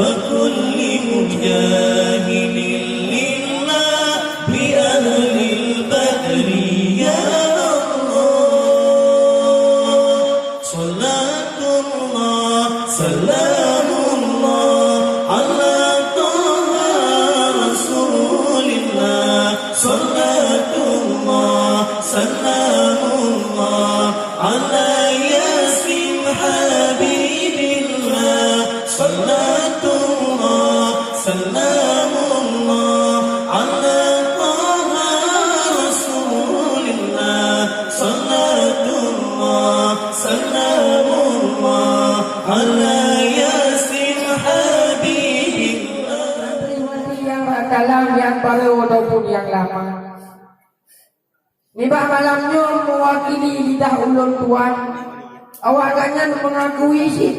وكل مجاهد لله بأهل البدر يا الله صلاة الله سلام الله على طه رسول الله صلاة الله سلام الله على ياسين حبيب الله صلاة الله سلام الله على طه رسول الله صلاة الله سلام الله على ياسين حبيب الله yang dalam yang baru ataupun yang lama. Nibah malamnya mewakili lidah ulun tuan. Awak ganyan mengakui sih.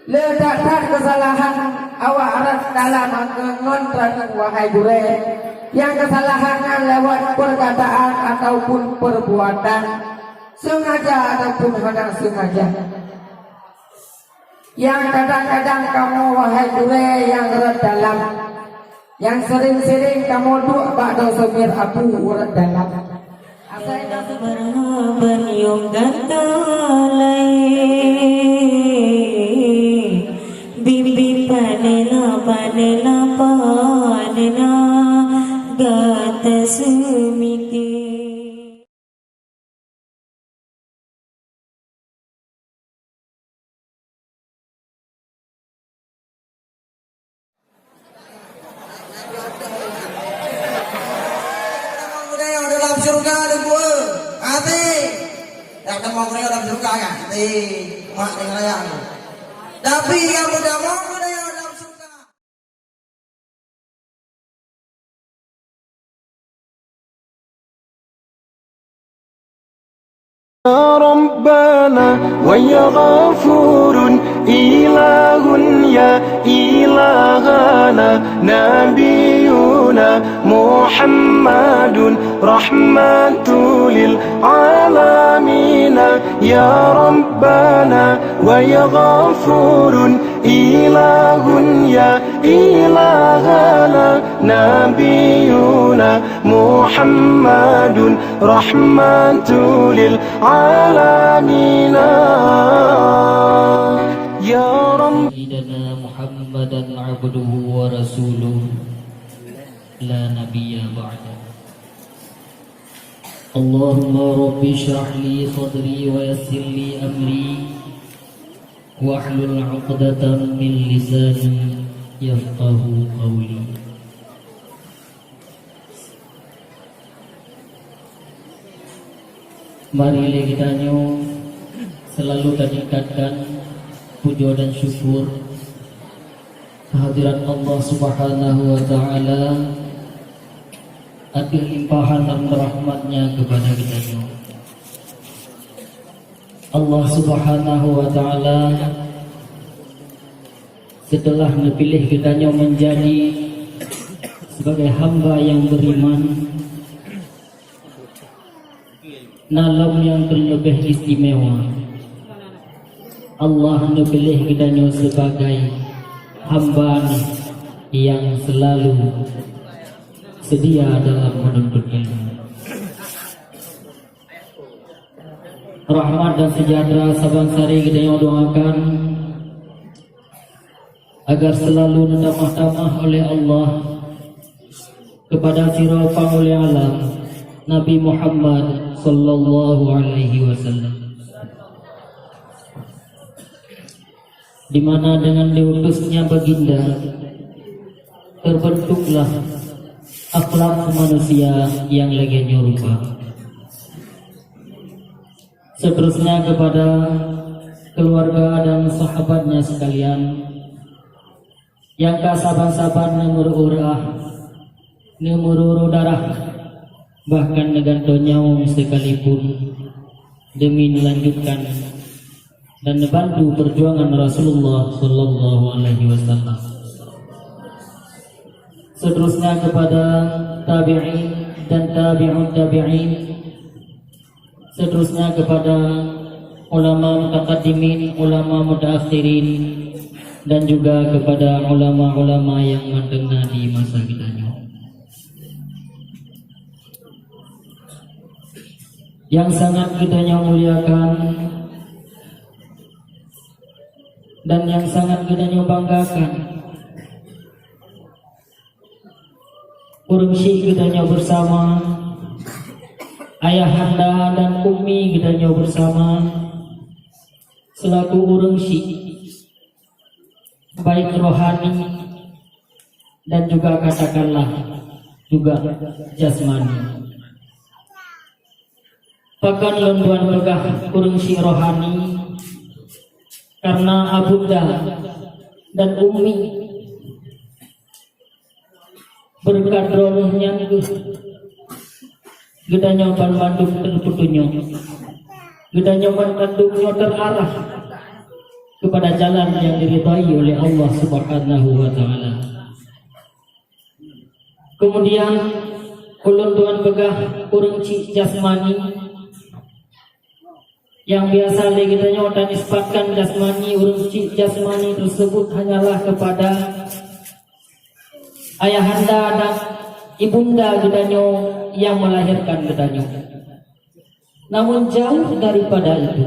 Letakkan kesalahan awak aras dalam mengontrak wahai dure. Yang kesalahannya lewat perkataan ataupun perbuatan, sengaja ataupun tidak sengaja. Yang kadang-kadang kamu wahai dure yang erat dalam, yang sering-sering kamu duk bakdo semir abu urat dalam. Berhaban yung gantalay bibi panela panela gata sumiti. Dalam surga ada gua, hati. Yang mau kena dalam surga kan, hati. Mak dengan ayah. Tapi yang muda mau kena dalam surga. يا ربنا ويا غفور إله يا إلهنا نبينا محمد رحمة للعالمين يا ربنا ويا غفور إله يا إلهنا نبينا محمد رحمة للعالمين يا رب سيدنا محمدا عبده ورسوله لا نبي بعده اللهم رب اشرح لي صدري ويسر لي أمري واحلل عقدة من لساني يفقه قولي. Marilah kita selalu meningkatkan puja dan syukur kehadiran Allah Subhanahu wa taala atas limpahan dan rahmatnya kepada kita. Allah Subhanahu wa taala setelah memilih kita menjadi sebagai hamba yang beriman, nalam yang terlebih istimewa, Allah memilih kita sebagai hamba yang selalu sedia dalam menuntut ilmu. Rahmat dan sejahtera saban sari kita yang doakan agar selalu ditamah-tamah oleh Allah kepada sirah panguli alam Nabi Muhammad sallallahu alaihi wasallam, di mana dengan diutusnya baginda terbentuklah akhlak manusia yang legenya rupa. Seterusnya kepada keluarga dan sahabatnya sekalian yang kasaban-saban nemururah nemururu darah bahkan neganto nyawa sekalipun demi melanjutkan dan membantu perjuangan Rasulullah sallallahu alaihi wasallam. Seterusnya kepada tabi'in dan tabi'un tabi'in, seterusnya kepada ulama mutaqaddimin, ulama mutaakhirin, dan juga kepada ulama-ulama yang mendengar di masa kita yang sangat kita muliakan dan yang sangat kita banggakan. Urang syekh kita bersama, ayahanda dan umi kita bersama selaku urang syekh, baik rohani dan juga katakanlah juga jasmani. Pakan lontuan pegah urang syekh rohani karena abunda dan umi berkat rohnya kita nyoban manduk terputunya, kita nyoban manduknya terarah kepada jalan yang diridhai oleh Allah Subhanahu wa taala. Kemudian ulun tuan pegah urang cik jasmani yang biasa kita nyotan nisbatkan jasmani, urang cik jasmani tersebut hanyalah kepada ayahanda dan ibunda gedanyo yang melahirkan gedanyo. Namun jauh daripada itu,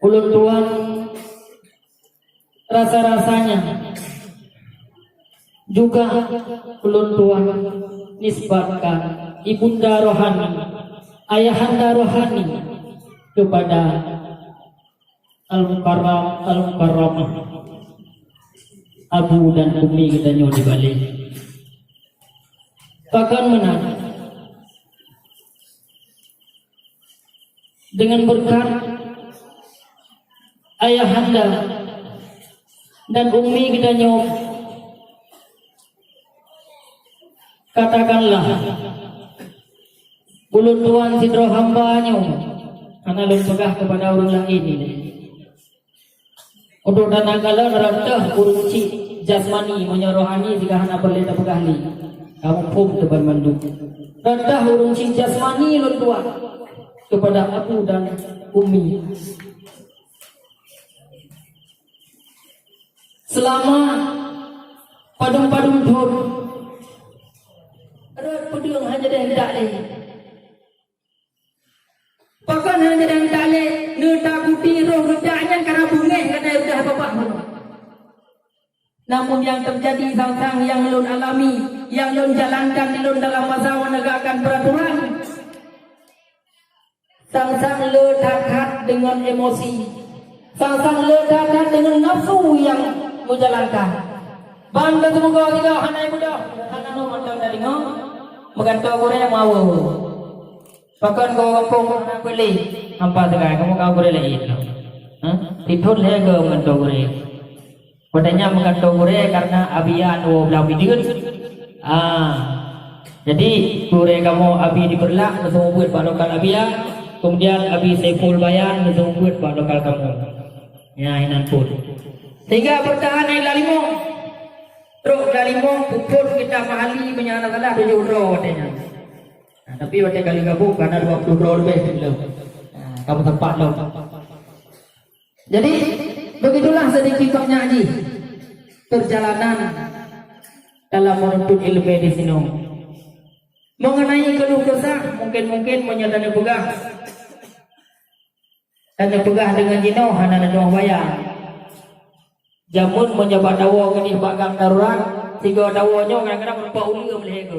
ulun tuan rasa-rasanya juga ulun tuan nisbatkan ibunda rohani, ayahanda rohani kepada Al-Mukarramah Abu dan Umi kita di balik. Bahkan menang dengan berkat ayahanda dan Umi kita katakanlah ulun tuan sidro hambanya karena lun pegah kepada orang lain ini. Untuk tanagala neraka urunci jasmani menyorohani jika hana berleta pegahli kamu pun teban manduk rendah urunci jasmani lun tua kepada Abu dan Umi selama padung-padung dhur pedung hanya dah hendak leh pakan hanya dah hendak leh neta putih roh gedaknya karena bungeh kata udah bapak. Namun yang terjadi sang-sang yang lun alami, yang lun jalankan lun dalam masa menegakkan peraturan, sang-sang ledakat dengan emosi, sang-sang ledakat dengan nafsu yang menjalankan. Bangga semoga kita hanai muda, hanai memandang dari ngau, mengantar gore mau. Pakan kau kampung anak beli, hampa tegai kamu kau gore lagi. Titun lagi mengantar gore. Padanya mengantar gore karena abian belah bidun. Jadi gore kamu abi diberlak, langsung buat lokal abian. Kemudian abi Saiful Bayan, langsung buat lokal kamu. Ya inan pun. Sehingga bertahan ay lalimo. Terus lalimo puput kita mahali menyana kalah 7 euro katanya. Tapi waktu kali gabung karena 20 euro lebih belum. Kamu tempat lo. Jadi begitulah sedikit Haji perjalanan dalam menuntut ilmu di sini. Mengenai keluh kesah mungkin menyadari pegah. Dan pegah dengan jino hana doang bayar. Jamun menjabat dawa ke ni bagang darurat, tiga dawanya kadang-kadang berapa uli ke